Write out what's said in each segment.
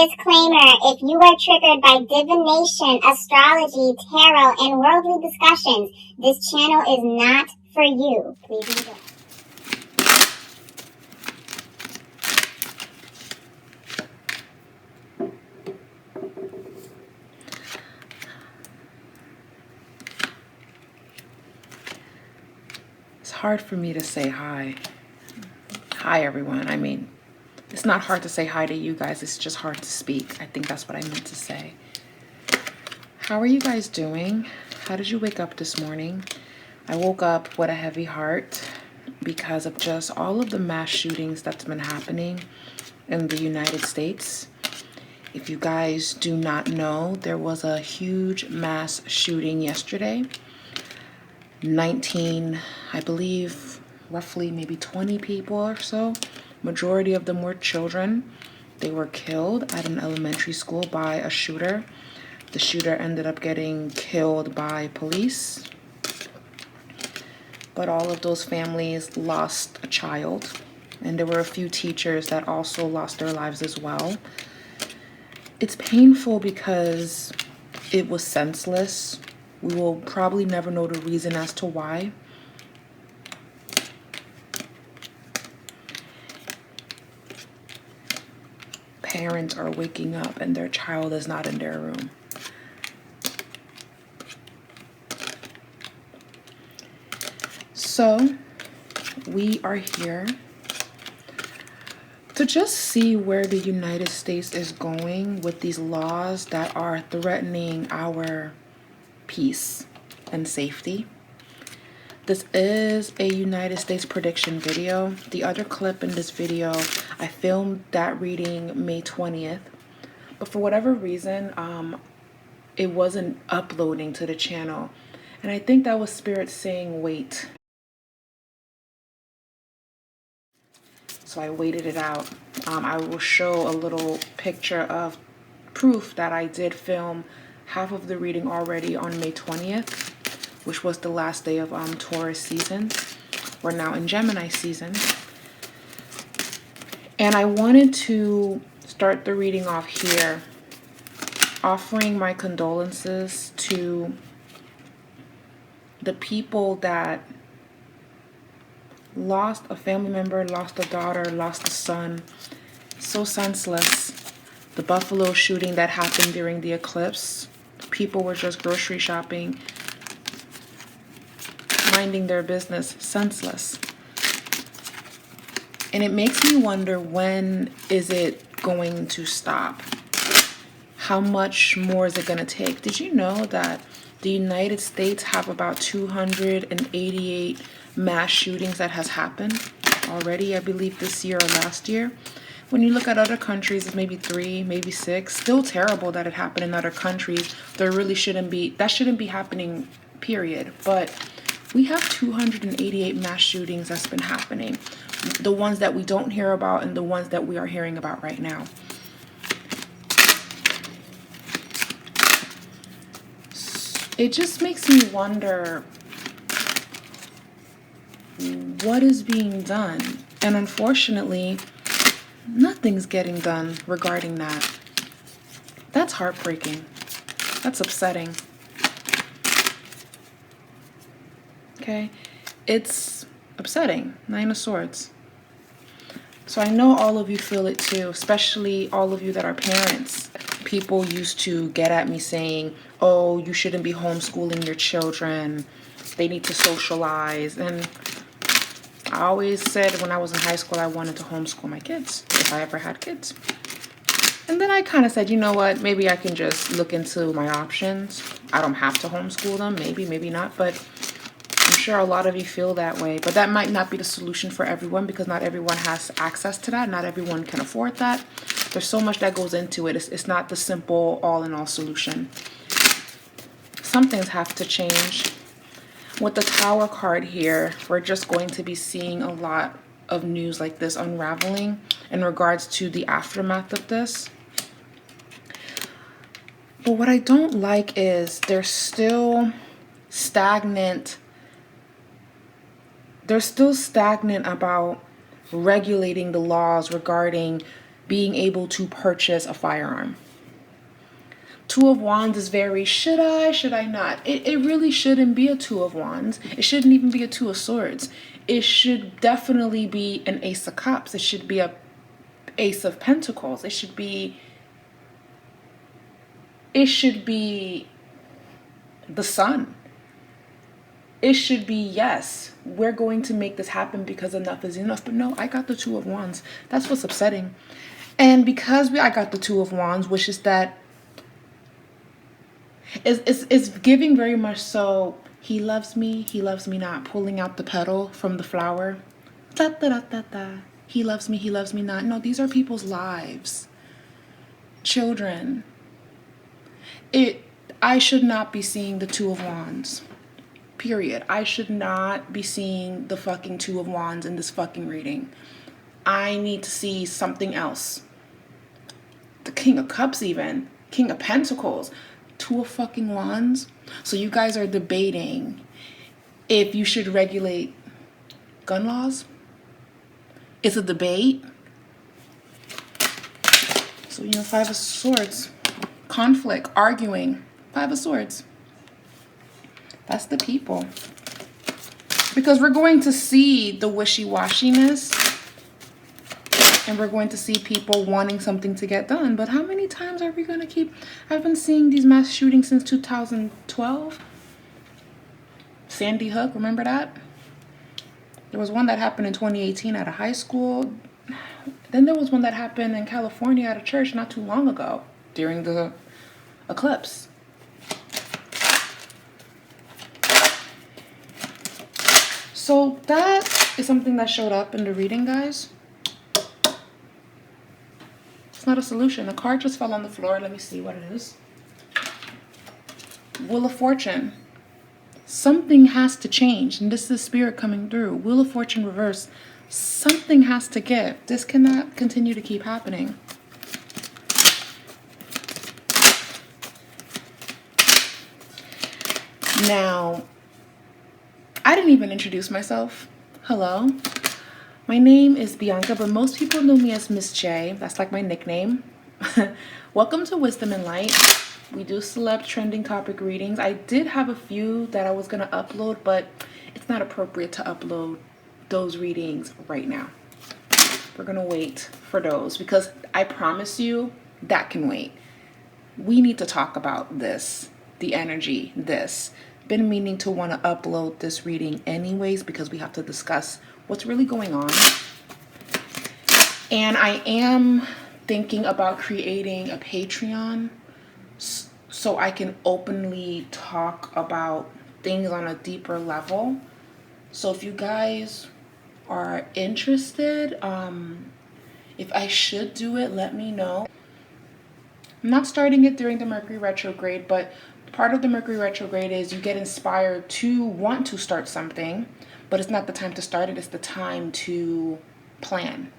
Disclaimer, if you are triggered by divination, astrology, tarot, and worldly discussions, this channel is not for you. Please enjoy. It's hard for me to say hi. Hi, everyone. I mean, it's not hard to say hi to you guys. It's just hard to speak. I think that's what I meant to say. How are you guys doing? How did you wake up this morning? I woke up with a heavy heart because of just all of the mass shootings that's been happening in the United States. If you guys do not know, there was a huge mass shooting yesterday. 19, I believe, roughly maybe 20 people or so. Majority of them were children. They were killed at an elementary school by a shooter. The shooter ended up getting killed by police. But all of those families lost a child. And there were a few teachers that also lost their lives as well. It's painful because it was senseless. We will probably never know the reason as to why. Parents are waking up and their child is not in their room. So we are here to just see where the United States is going with these laws that are threatening our peace and safety. This is a United States prediction video. The other clip in this video, I filmed that reading May 20th, but for whatever reason, it wasn't uploading to the channel. And I think that was Spirit saying wait. So I waited it out. I will show a little picture of proof that I did film half of the reading already on May 20th, which was the last day of Taurus season. We're now in Gemini season. And I wanted to start the reading off here, offering my condolences to the people that lost a family member, lost a daughter, lost a son. So senseless. The Buffalo shooting that happened during the eclipse. People were just grocery shopping, minding their business, senseless. And it makes me wonder, when is it going to stop? How much more is it going to take? Did you know that the United States have about 288 mass shootings that has happened already, I believe this year or last year? When you look at other countries, it's maybe 3, maybe 6. Still terrible that it happened in other countries. There really shouldn't be, that shouldn't be happening, period. But we have 288 mass shootings that's been happening. The ones that we don't hear about and the ones that we are hearing about right now. It just makes me wonder what is being done. And unfortunately, nothing's getting done regarding that. That's heartbreaking. That's upsetting. Okay? It's upsetting. 9 of Swords. So I know all of you feel it too, especially all of you that are parents. People used to get at me saying, oh, you shouldn't be homeschooling your children. They need to socialize. And I always said when I was in high school, I wanted to homeschool my kids, if I ever had kids. And then I kind of said, you know what, maybe I can just look into my options. I don't have to homeschool them, maybe not, but I'm sure a lot of you feel that way. But that might not be the solution for everyone, because not everyone has access to that. Not everyone can afford that. There's so much that goes into it. It's not the simple all-in-all solution. Some things have to change. With the Tower card here, we're just going to be seeing a lot of news like this unraveling in regards to the aftermath of this. But what I don't like is they're still stagnant. They're still stagnant about regulating the laws regarding being able to purchase a firearm. Two of Wands is very, should I not? It really shouldn't be a Two of Wands. It shouldn't even be a Two of Swords. It should definitely be an Ace of Cups. It should be a Ace of Pentacles. It should be the Sun. It should be, yes, we're going to make this happen because enough is enough. But no, I got the Two of Wands. That's what's upsetting. And because I got the Two of Wands, which is that it's giving very much so, he loves me not, pulling out the petal from the flower. Da, da, da, da, da. He loves me not. No, these are people's lives. Children. I should not be seeing the Two of Wands. Period. I should not be seeing the fucking Two of Wands in this fucking reading. I need to see something else. The King of Cups even. King of Pentacles. Two of fucking Wands. So you guys are debating if you should regulate gun laws. It's a debate. So, Five of Swords. Conflict. Arguing. Five of Swords. That's the people. Because we're going to see the wishy-washiness. And we're going to see people wanting something to get done. But how many times are we going to keep... I've been seeing these mass shootings since 2012. Sandy Hook, remember that? There was one that happened in 2018 at a high school. Then there was one that happened in California at a church not too long ago during the eclipse. So that is something that showed up in the reading, guys. It's not a solution. The card just fell on the floor. Let me see what it is. Wheel of Fortune. Something has to change. And this is Spirit coming through. Wheel of Fortune reverse. Something has to give. This cannot continue to keep happening. Now, I didn't even introduce myself. Hello. My name is Bianca, but most people know me as Miss J. That's like my nickname. Welcome to Wisdom and Light. We do celeb trending topic readings. I did have a few that I was going to upload, but it's not appropriate to upload those readings right now. We're going to wait for those because I promise you that can wait. We need to talk about this, the energy, this. Been meaning to want to upload this reading anyways because we have to discuss what's really going on. And I am thinking about creating a Patreon so I can openly talk about things on a deeper level. So if you guys are interested, if I should do it, let me know. I'm not starting it during the Mercury retrograde, but part of the Mercury retrograde is you get inspired to want to start something, but it's not the time to start it, it's the time to plan.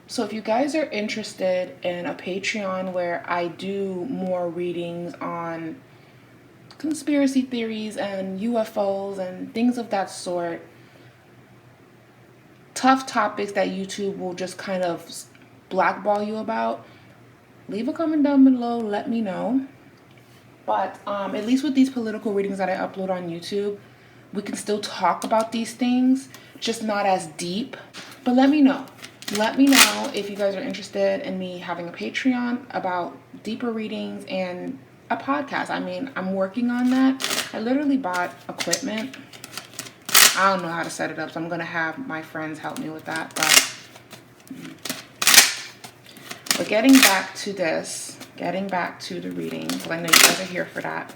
So if you guys are interested in a Patreon where I do more readings on conspiracy theories and UFOs and things of that sort, tough topics that YouTube will just kind of blackball you about, leave a comment down below, let me know. But at least with these political readings that I upload on YouTube, we can still talk about these things, just not as deep. But let me know. Let me know if you guys are interested in me having a Patreon about deeper readings and a podcast. I mean, I'm working on that. I literally bought equipment. I don't know how to set it up, so I'm going to have my friends help me with that. But getting back to this, getting back to the reading, because I know you guys are here for that.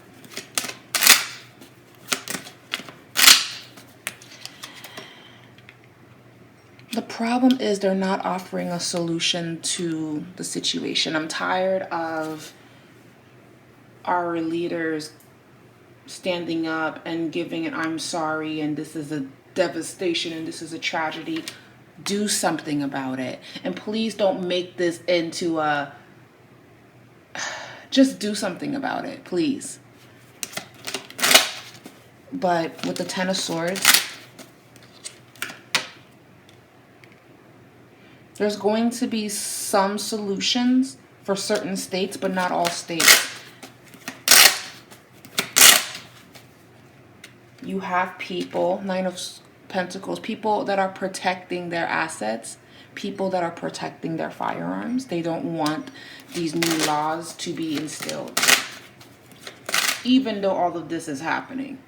The problem is they're not offering a solution to the situation. I'm tired of our leaders standing up and giving an I'm sorry and this is a devastation and this is a tragedy. Do something about it. And please don't make this into a... Just do something about it, please. But with the Ten of Swords, There's going to be some solutions for certain states, but not all states. You have people, Nine of Pentacles, people that are protecting their assets, people that are protecting their firearms. They don't want these new laws to be instilled, even though all of this is happening.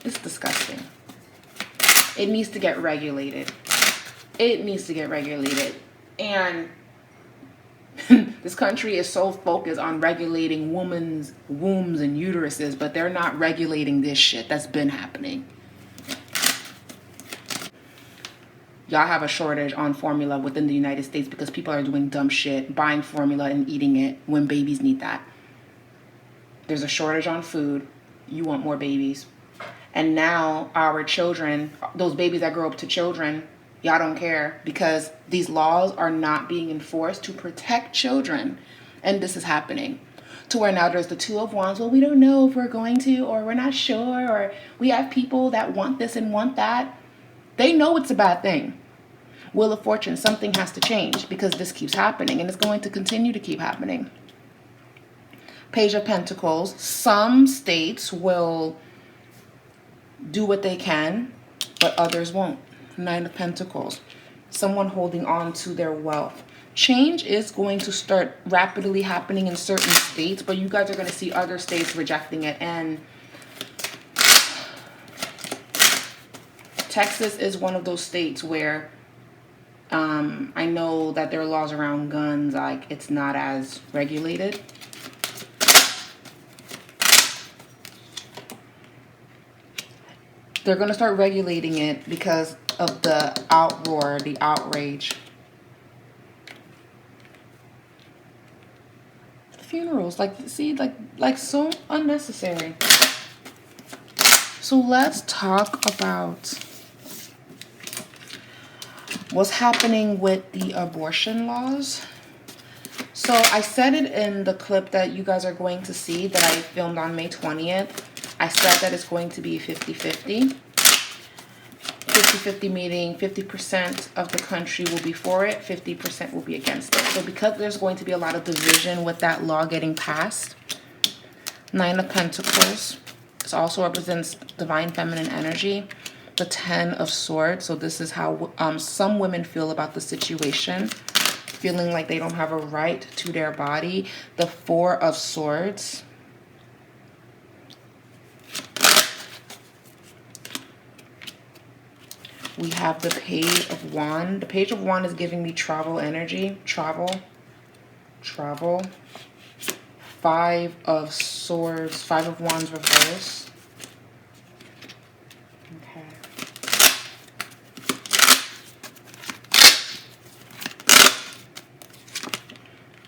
It's disgusting. It needs to get regulated. It needs to get regulated. And this country is so focused on regulating women's wombs and uteruses, but they're not regulating this shit that's been happening. Y'all have a shortage on formula within the United States because people are doing dumb shit, buying formula and eating it when babies need that. There's a shortage on food. You want more babies. And now our children, those babies that grow up to children, y'all don't care because these laws are not being enforced to protect children. And this is happening. To where now there's the Two of Wands. Well, we don't know if we're going to, or we're not sure, or we have people that want this and want that. They know it's a bad thing. Wheel of Fortune, something has to change because this keeps happening and it's going to continue to keep happening. Page of Pentacles, some states will do what they can, but others won't. Nine of Pentacles, someone holding on to their wealth. Change is going to start rapidly happening in certain states, but you guys are going to see other states rejecting it. And Texas is one of those states where I know that there are laws around guns, like it's not as regulated. They're going to start regulating it because of the outroar, the outrage. Funerals, like, see, like so unnecessary. So let's talk about what's happening with the abortion laws. So I said it in the clip that you guys are going to see that I filmed on May 20th. I said that it's going to be 50-50. 50-50 meaning 50% of the country will be for it, 50% will be against it. So because there's going to be a lot of division with that law getting passed, Nine of Pentacles, this also represents divine feminine energy. The Ten of Swords, so this is how some women feel about the situation, feeling like they don't have a right to their body. The Four of Swords. We have the Page of Wands. The Page of Wands is giving me travel energy. Travel. Five of Swords. Five of Wands reverse. Okay.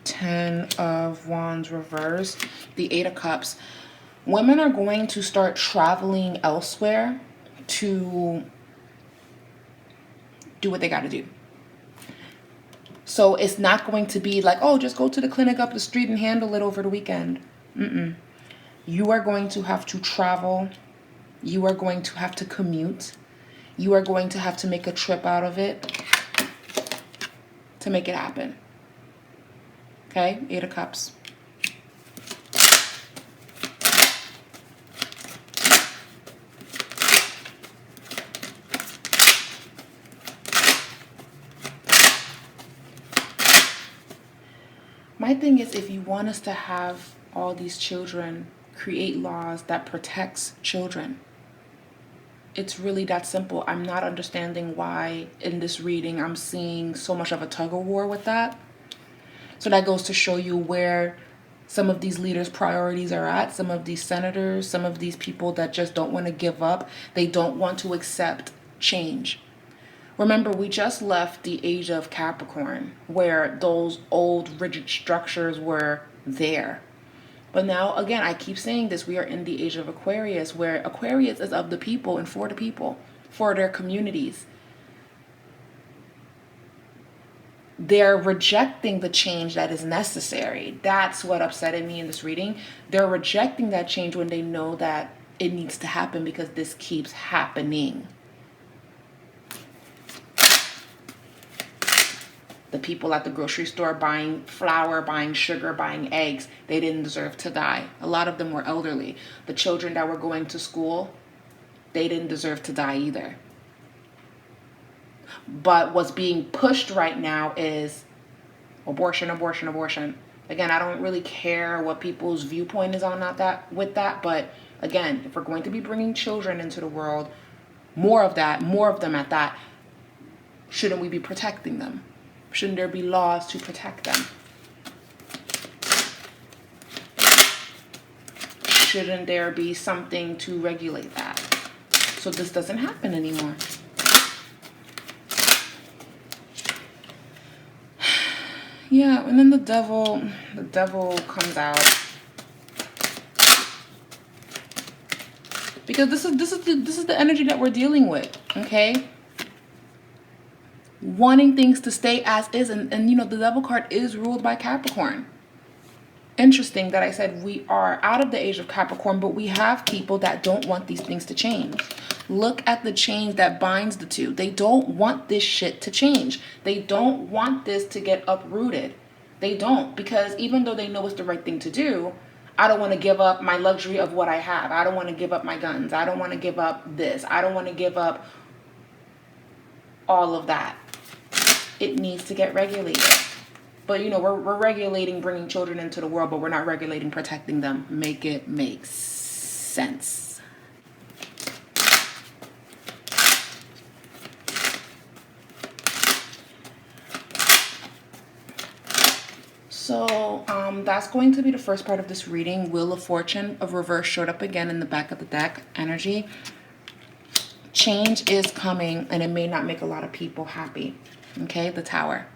Ten of Wands reverse. The Eight of Cups. Women are going to start traveling elsewhere to do what they got to do. So it's not going to be like, oh, just go to the clinic up the street and handle it over the weekend. You are going to have to travel. You are going to have to commute. You are going to have to make a trip out of it to make it happen. Okay, Eight of Cups. My thing is, if you want us to have all these children, create laws that protects children. It's really that simple. I'm not understanding why in this reading I'm seeing so much of a tug of war with that. So that goes to show you where some of these leaders' priorities are at. Some of these senators, some of these people that just don't want to give up. They don't want to accept change. Remember, we just left the age of Capricorn, where those old rigid structures were there. But now, again, I keep saying this, we are in the age of Aquarius, where Aquarius is of the people and for the people, for their communities. They're rejecting the change that is necessary. That's what upsetted me in this reading. They're rejecting that change when they know that it needs to happen because this keeps happening. The people at the grocery store buying flour, buying sugar, buying eggs, they didn't deserve to die. A lot of them were elderly. The children that were going to school, they didn't deserve to die either. But what's being pushed right now is abortion, abortion, abortion. Again, I don't really care what people's viewpoint is on that, but again, if we're going to be bringing children into the world, more of them at that, shouldn't we be protecting them? Shouldn't there be laws to protect them? Shouldn't there be something to regulate that so this doesn't happen anymore? Yeah, and then the devil comes out. Because this is the energy that we're dealing with, okay? Wanting things to stay as is, and you know, the devil card is ruled by Capricorn. Interesting that I said we are out of the age of Capricorn, but we have people that don't want these things to change. Look at the chain that binds the two. They don't want this shit to change. They don't want this to get uprooted. They don't, because even though they know it's the right thing to do, I don't want to give up my luxury of what I have. I don't want to give up my guns. I don't want to give up this. I don't want to give up all of that. It needs to get regulated. But, you know, we're regulating bringing children into the world, but we're not regulating protecting them. Make it make sense. So that's going to be the first part of this reading. Wheel of Fortune of reverse showed up again in the back of the deck. Energy. Change is coming, and it may not make a lot of people happy. Okay, the Tower.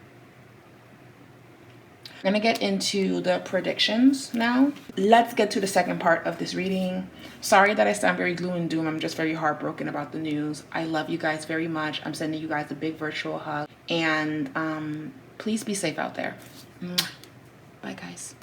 I'm going to get into the predictions now. Let's get to the second part of this reading. Sorry that I sound very gloom and doom. I'm just very heartbroken about the news. I love you guys very much. I'm sending you guys a big virtual hug. And please be safe out there. Bye, guys.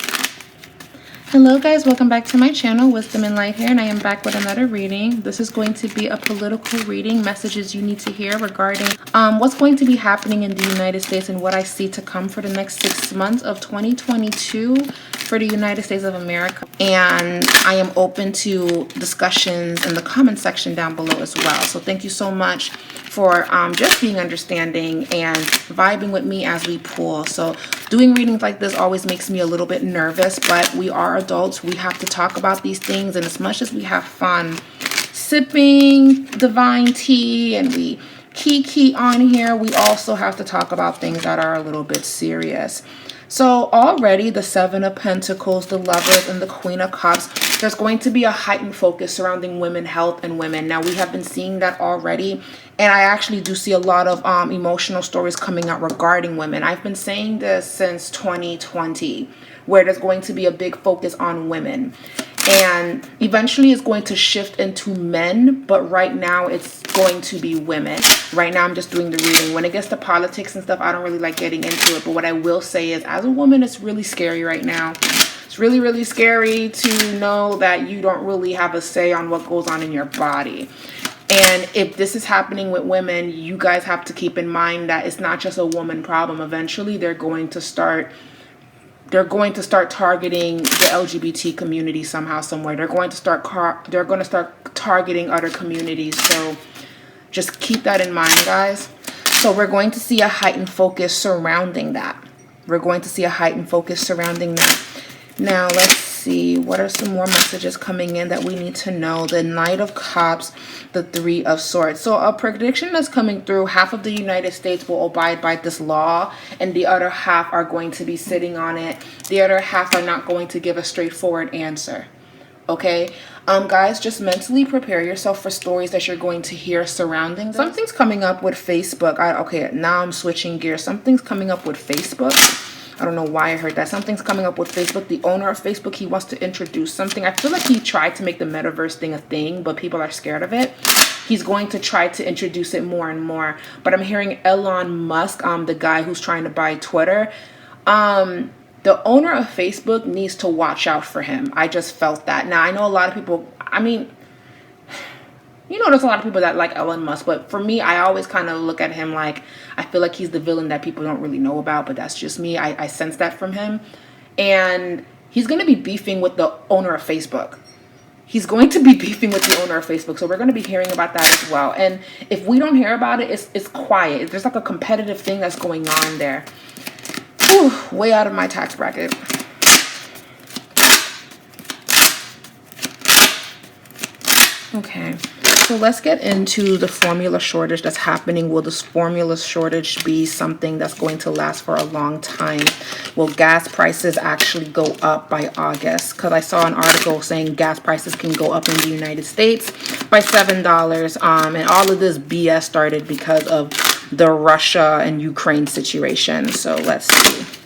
Hello, guys. Welcome back to my channel, Wisdom and Light here, and I am back with another reading. This is going to be a political reading, messages you need to hear regarding what's going to be happening in the United States and what I see to come for the next 6 months of 2022 for the United States of America. And I am open to discussions in the comment section down below as well. So thank you so much for just being understanding and vibing with me as we pull. So doing readings like this always makes me a little bit nervous, but we are adults. We have to talk about these things, and as much as we have fun sipping divine tea and we kiki on here, we also have to talk about things that are a little bit serious. So already the Seven of Pentacles, the Lovers, and the Queen of Cups, there's going to be a heightened focus surrounding women, health, and women. Now, we have been seeing that already, and I actually do see a lot of emotional stories coming out regarding women. I've been saying this since 2020, where there's going to be a big focus on women. And eventually it's going to shift into men, but right now it's going to be women. Right now I'm just doing the reading. When it gets to politics and stuff, I don't really like getting into it. But what I will say is, as a woman, it's really scary right now. It's really, really scary to know that you don't really have a say on what goes on in your body. And if this is happening with women, you guys have to keep in mind that it's not just a woman problem. Eventually they're going to start targeting the LGBT community somehow, somewhere. They're going to start targeting other communities. So just keep that in mind, guys. So we're going to see a heightened focus surrounding that. Now, let's see. What are some more messages coming in that we need to know? The Knight of Cups, the Three of Swords. So a prediction that's coming through, half of the United States will abide by this law, and the other half are going to be sitting on it. The other half are not going to give a straightforward answer. Okay? Guys, just mentally prepare yourself for stories that you're going to hear surrounding this. Something's coming up with Facebook. Okay, now I'm switching gears. Something's coming up with Facebook. I don't know why I heard that. Something's coming up with Facebook. The owner of Facebook, he wants to introduce something. I feel like he tried to make the metaverse thing a thing, but people are scared of it. He's going to try to introduce it more and more. But I'm hearing Elon Musk, the guy who's trying to buy Twitter, the owner of Facebook needs to watch out for him. I just felt that. Now, I know a lot of people, You know, there's a lot of people that like Elon Musk, but for me, I always kind of look at him like, I feel like he's the villain that people don't really know about, but that's just me. I sense that from him. And he's going to be beefing with the owner of Facebook. He's going to be beefing with the owner of Facebook. So we're going to be hearing about that as well. And if we don't hear about it, it's quiet. There's like a competitive thing that's going on there. Whew, way out of my tax bracket. Okay, so let's get into the formula shortage that's happening. Will this formula shortage be something that's going to last for a long time? Will gas prices actually go up by August? Because I saw an article saying gas prices can go up in the United States by $7. And all of this BS started because of the Russia and Ukraine situation. So let's see.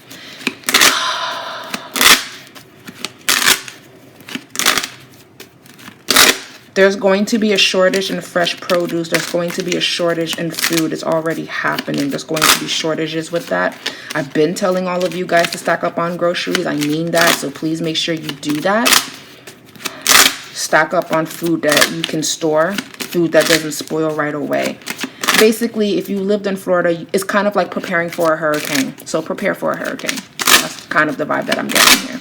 There's going to be a shortage in fresh produce. There's going to be a shortage in food. It's already happening. There's going to be shortages with that. I've been telling all of you guys to stock up on groceries. I mean that. So please make sure you do that. Stock up on food that you can store. Food that doesn't spoil right away. Basically, if you lived in Florida, it's kind of like preparing for a hurricane. So prepare for a hurricane. That's kind of the vibe that I'm getting here.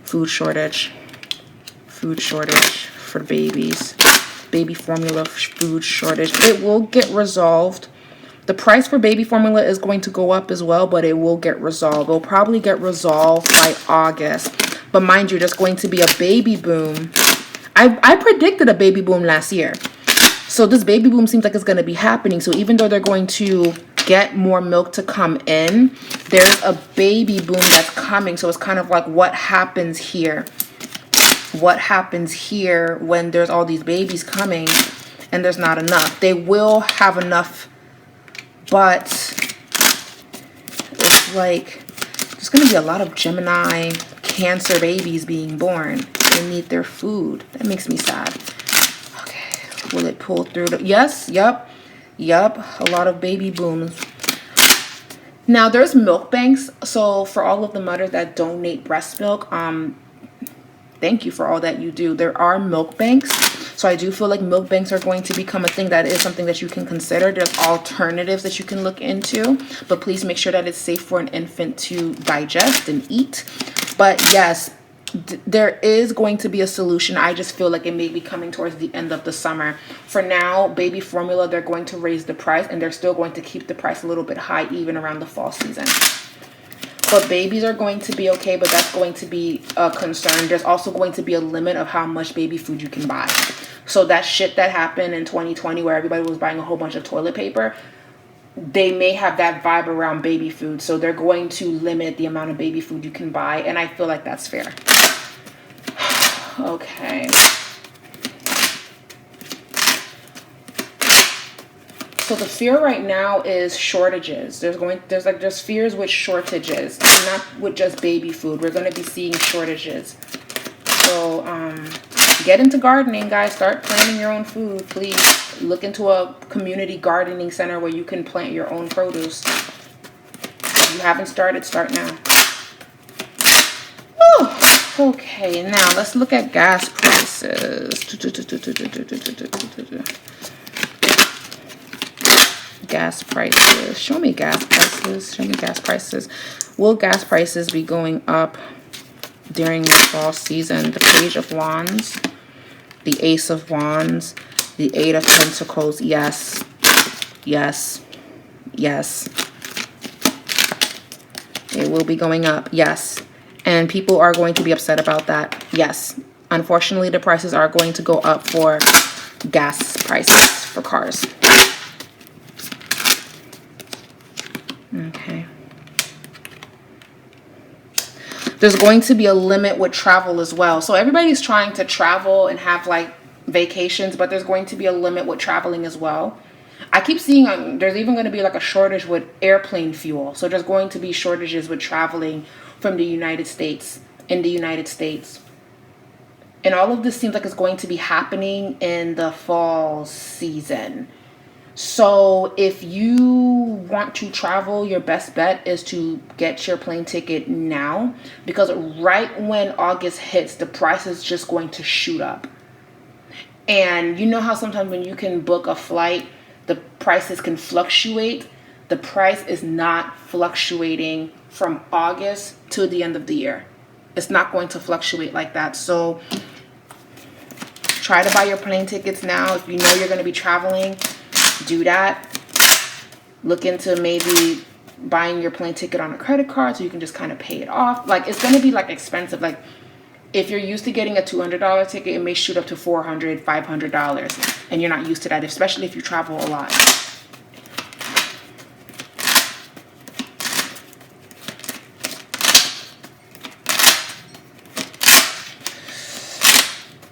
Food shortage for babies, baby formula food shortage. It will get resolved. The price for baby formula is going to go up as well, but it will get resolved. It'll probably get resolved by August. But mind you, there's going to be a baby boom. I predicted a baby boom last year. So this baby boom seems like it's going to be happening. So even though they're going to get more milk to come in, there's a baby boom that's coming. So it's kind of like what happens here. What happens here when there's all these babies coming and there's not enough? They will have enough, but it's like there's going to be a lot of Gemini Cancer babies being born. They need their food. That makes me sad. Okay, will it pull through? Yes, yep. A lot of baby booms. Now there's milk banks. So for all of the mothers that donate breast milk, thank you for all that you do. There are milk banks. So I do feel like milk banks are going to become a thing. That is something that you can consider. There's alternatives that you can look into, but please make sure that it's safe for an infant to digest and eat. But yes, there is going to be a solution. I just feel like it may be coming towards the end of the summer. For now, baby formula, they're going to raise the price, and they're still going to keep the price a little bit high even around the fall season. But babies are going to be okay, but that's going to be a concern. There's also going to be a limit of how much baby food you can buy. So that shit that happened in 2020 where everybody was buying a whole bunch of toilet paper, they may have that vibe around baby food. So they're going to limit the amount of baby food you can buy, and I feel like that's fair. Okay. So the fear right now is shortages. There's fears with shortages, not with just baby food. We're going to be seeing shortages. So get into gardening, guys. Start planting your own food, please. Look into a community gardening center where you can plant your own produce. If you haven't started, start now. Whew. Okay, now let's look at gas prices. Gas prices. Show me gas prices. Show me gas prices. Will gas prices be going up during the fall season? The Page of Wands, the Ace of Wands, the Eight of Pentacles. Yes. Yes. Yes. It will be going up. Yes. And people are going to be upset about that. Yes. Unfortunately, the prices are going to go up for gas prices for cars. Okay. There's going to be a limit with travel as well. So everybody's trying to travel and have like vacations, but there's going to be a limit with traveling as well. I keep seeing there's even going to be like a shortage with airplane fuel. So there's going to be shortages with traveling from the United States, in the United States. And all of this seems like it's going to be happening in the fall season. So if you want to travel, your best bet is to get your plane ticket now, because right when August hits, the price is just going to shoot up. And you know how sometimes when you can book a flight, the prices can fluctuate? The price is not fluctuating from August to the end of the year. It's not going to fluctuate like that. So try to buy your plane tickets now. If you know you're going to be traveling, do that. Look into maybe buying your plane ticket on a credit card so you can just kind of pay it off. Like, it's going to be like expensive. Like, if you're used to getting a $200 ticket, it may shoot up to $400, $500, and you're not used to that, especially if you travel a lot.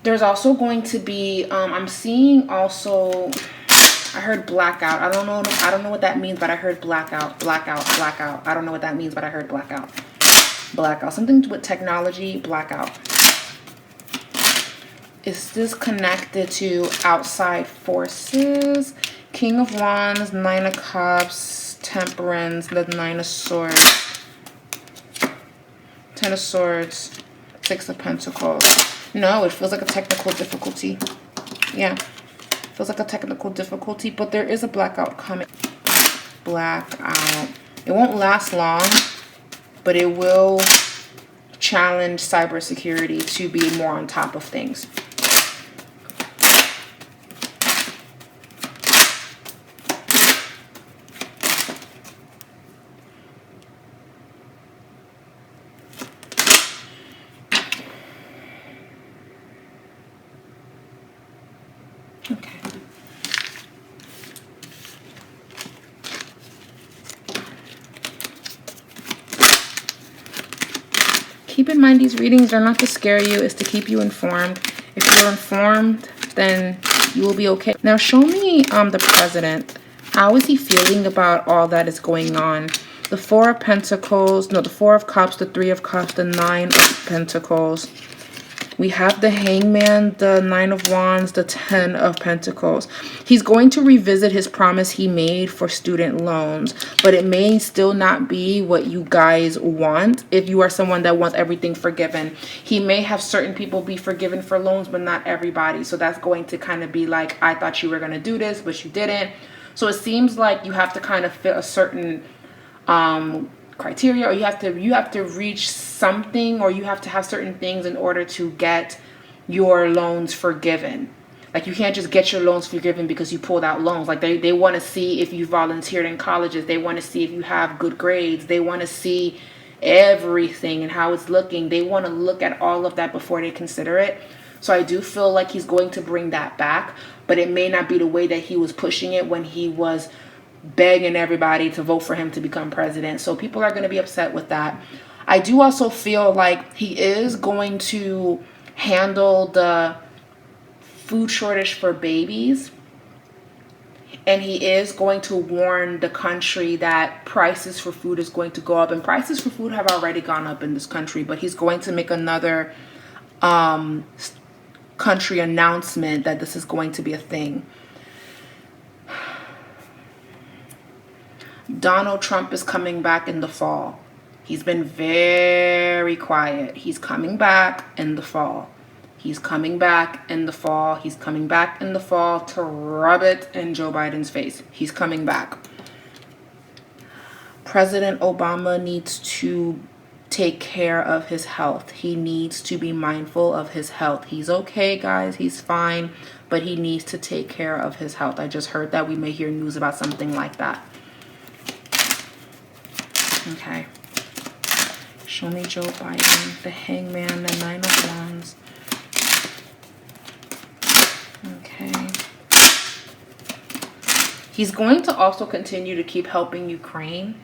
There's also going to be, I'm seeing also, I heard blackout. I don't know what that means, but I heard blackout. I don't know what that means, but I heard blackout. Something with technology, blackout. Is this connected to outside forces? King of Wands, Nine of Cups, Temperance, the Nine of Swords, Ten of Swords, Six of Pentacles. No, it feels like a technical difficulty. Yeah, feels like a technical difficulty, but there is a blackout coming. Blackout. It won't last long, but it will challenge cybersecurity to be more on top of things. Okay. Keep in mind, these readings are not to scare you, it's to keep you informed. If you're informed, then you will be okay. Now show me the president. How is he feeling about all that is going on? The Four of Pentacles, no, the Four of Cups, the Three of Cups, the Nine of Pentacles. We have the Hangman, the Nine of Wands, the Ten of Pentacles. He's going to revisit his promise he made for student loans, but it may still not be what you guys want. If you are someone that wants everything forgiven, he may have certain people be forgiven for loans, but not everybody. So that's going to kind of be like, I thought you were going to do this, but you didn't. So it seems like you have to kind of fit a certain criteria, or you have to reach something, or you have to have certain things in order to get your loans forgiven. Like, you can't just get your loans forgiven because you pulled out loans. Like, they want to see if you volunteered in colleges. They want to see if you have good grades. They want to see everything and how it's looking. They want to look at all of that before they consider it. So I do feel like he's going to bring that back, but it may not be the way that he was pushing it when he was begging everybody to vote for him to become president. So people are going to be upset with that. I do also feel like he is going to handle the food shortage for babies, and he is going to warn the country that prices for food is going to go up, and prices for food have already gone up in this country, but he's going to make another country announcement that this is going to be a thing. Donald Trump is coming back in the fall. He's been very quiet. He's coming back in the fall. He's coming back in the fall. He's coming back in the fall to rub it in Joe Biden's face. He's coming back. President Obama needs to take care of his health. He needs to be mindful of his health. He's okay, guys. He's fine, but he needs to take care of his health. I just heard that. We may hear news about something like that. Okay. Show me Joe Biden, the Hangman, the Nine of Wands. Okay. He's going to also continue to keep helping Ukraine.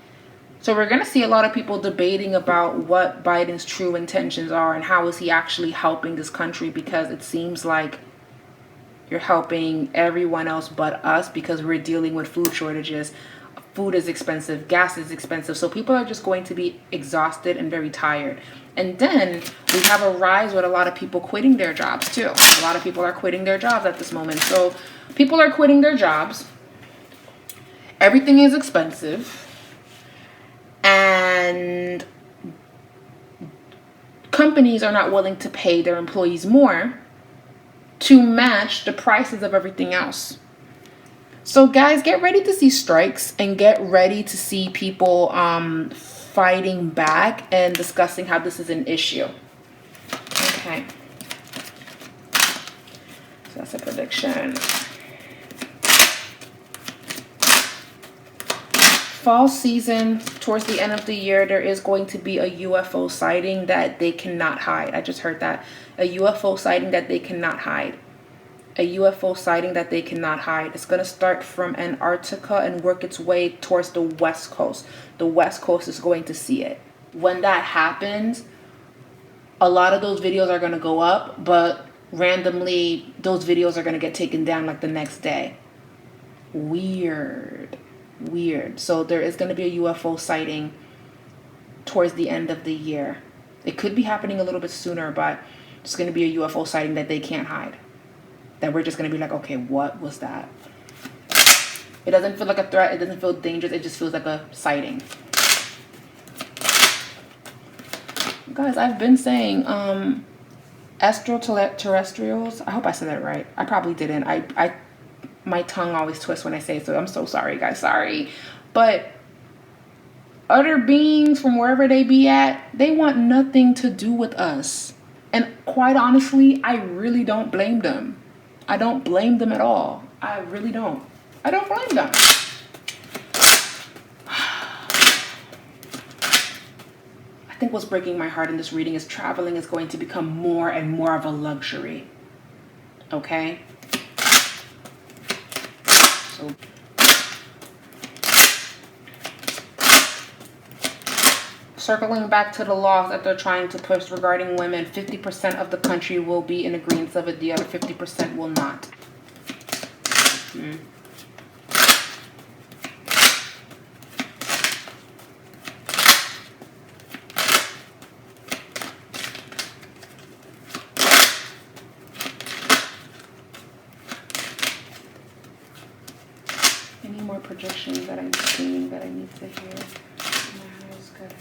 So we're going to see a lot of people debating about what Biden's true intentions are and how is he actually helping this country, because it seems like you're helping everyone else but us because we're dealing with food shortages. Food is expensive, gas is expensive, so people are just going to be exhausted and very tired. And then we have a rise with a lot of people quitting their jobs too. A lot of people are quitting their jobs at this moment. So people are quitting their jobs. everything is expensive, and companies are not willing to pay their employees more to match the prices of everything else. So guys, get ready to see strikes and get ready to see people fighting back and discussing how this is an issue. Okay. So that's a prediction. Fall season, towards the end of the year, there is going to be a UFO sighting that they cannot hide. I just heard that. A UFO sighting that they cannot hide. A UFO sighting that they cannot hide. It's going to start from Antarctica and work its way towards the West Coast. The West Coast is going to see it. When that happens, a lot of those videos are going to go up, but randomly, those videos are going to get taken down like the next day. Weird. So there is going to be a UFO sighting towards the end of the year. It could be happening a little bit sooner, but it's going to be a UFO sighting that they can't hide. That we're just going to be like, okay, what was that? It doesn't feel like a threat. It doesn't feel dangerous. It just feels like a sighting. Guys, I've been saying extraterrestrials. I hope I said that right. I probably didn't. My tongue always twists when I say it, so I'm so sorry, guys. Sorry. But other beings from wherever they be at, they want nothing to do with us. And quite honestly, I really don't blame them. I don't blame them at all. I really don't. I don't blame them. I think what's breaking my heart in this reading is traveling is going to become more and more of a luxury. Okay? So circling back to the laws that they're trying to push regarding women, 50% of the country will be in agreement of it, the other 50% will not. Any more projections that I'm seeing that I need to hear? My house good.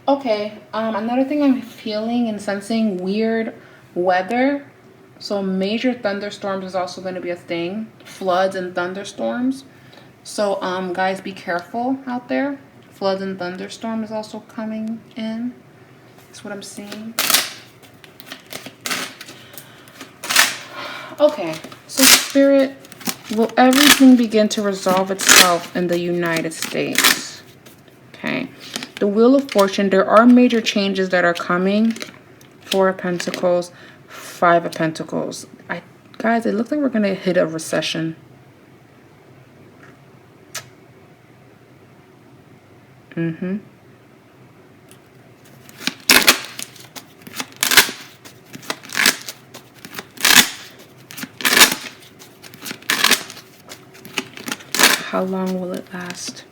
Okay, another thing I'm feeling and sensing, weird weather. So major thunderstorms is also going to be a thing. Floods and thunderstorms. So guys, be careful out there. Floods and thunderstorm is also coming in. That's what I'm seeing. Okay, so Spirit, will everything begin to resolve itself in the United States? Okay. The Wheel of Fortune, there are major changes that are coming. 4 of Pentacles, 5 of Pentacles. Guys, it looks like we're going to hit a recession. How long will it last?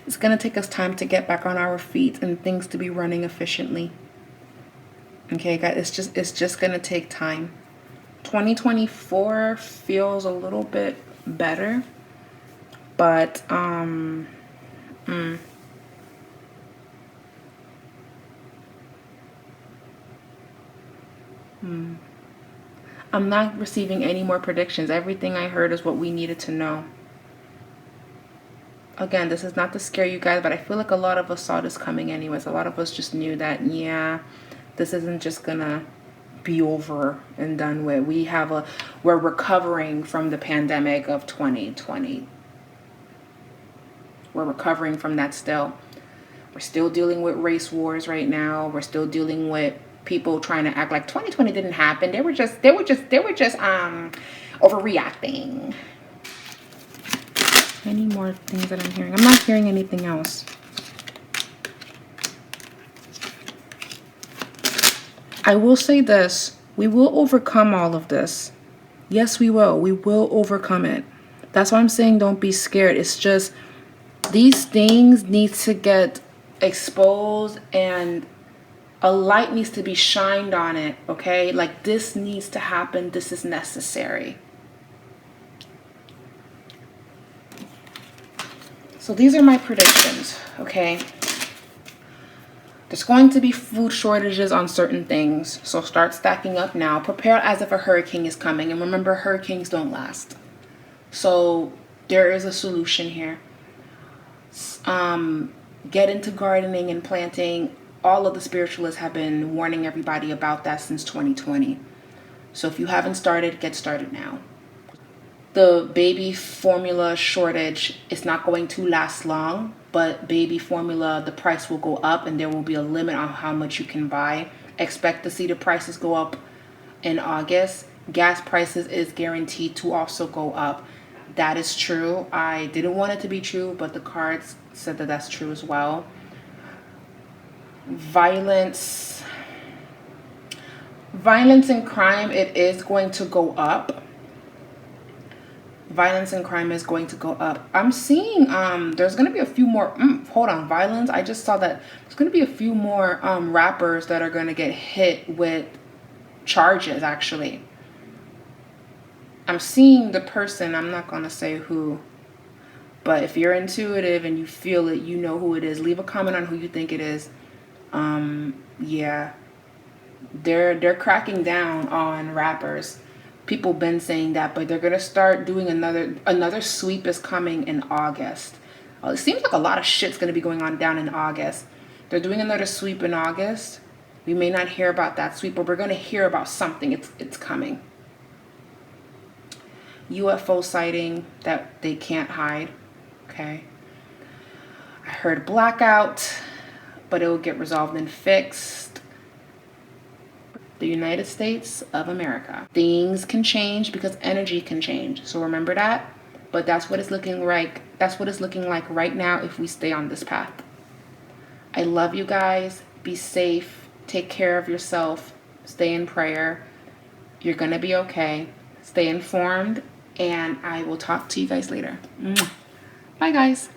It's going to take us time to get back on our feet and things to be running efficiently. Okay, guys, it's just going to take time. 2024 feels a little bit better, but I'm not receiving any more predictions. Everything I heard is what we needed to know. Again, this is not to scare you guys, but I feel like a lot of us saw this coming anyways. A lot of us just knew that, yeah, this isn't just gonna be over and done with. We're recovering from the pandemic of 2020. We're recovering from that still. We're still dealing with race wars right now. We're still dealing with people trying to act like 2020 didn't happen. They were just overreacting. Any more things that I'm hearing? I'm not hearing anything else. I will say this. We will overcome all of this. Yes, we will. We will overcome it. That's why I'm saying don't be scared. It's just these things need to get exposed and a light needs to be shined on it, okay? Like this needs to happen. This is necessary. So these are my predictions, okay? There's going to be food shortages on certain things. So start stacking up now. Prepare as if a hurricane is coming. And remember, hurricanes don't last. So there is a solution here. Get into gardening and planting. All of the spiritualists have been warning everybody about that since 2020. So if you haven't started, get started now. The baby formula shortage is not going to last long, but baby formula, the price will go up and there will be a limit on how much you can buy. Expect to see the prices go up in August. Gas prices is guaranteed to also go up. That is true. I didn't want it to be true, but the cards said that that's true as well. Violence and crime, it is going to go up. Violence and crime is going to go up. I'm seeing there's going to be a few more violence. I just saw that there's going to be a few more rappers that are going to get hit with charges actually. I'm seeing the person, I'm not going to say who, but if you're intuitive and you feel it, you know who it is. Leave a comment on who you think it is. Yeah. They're cracking down on rappers. People been saying that, but they're gonna start doing another sweep is coming in August. It seems like a lot of shit's gonna be going on down in August. They're doing another sweep in August. We may not hear about that sweep, but we're gonna hear about something. It's coming. UFO sighting that they can't hide. Okay. I heard blackout, but it will get resolved and fixed. The United States of America. Things can change because energy can change. So remember that. But that's what it's looking like. That's what it's looking like right now if we stay on this path. I love you guys. Be safe. Take care of yourself. Stay in prayer. You're gonna be okay. Stay informed. And I will talk to you guys later. Bye guys.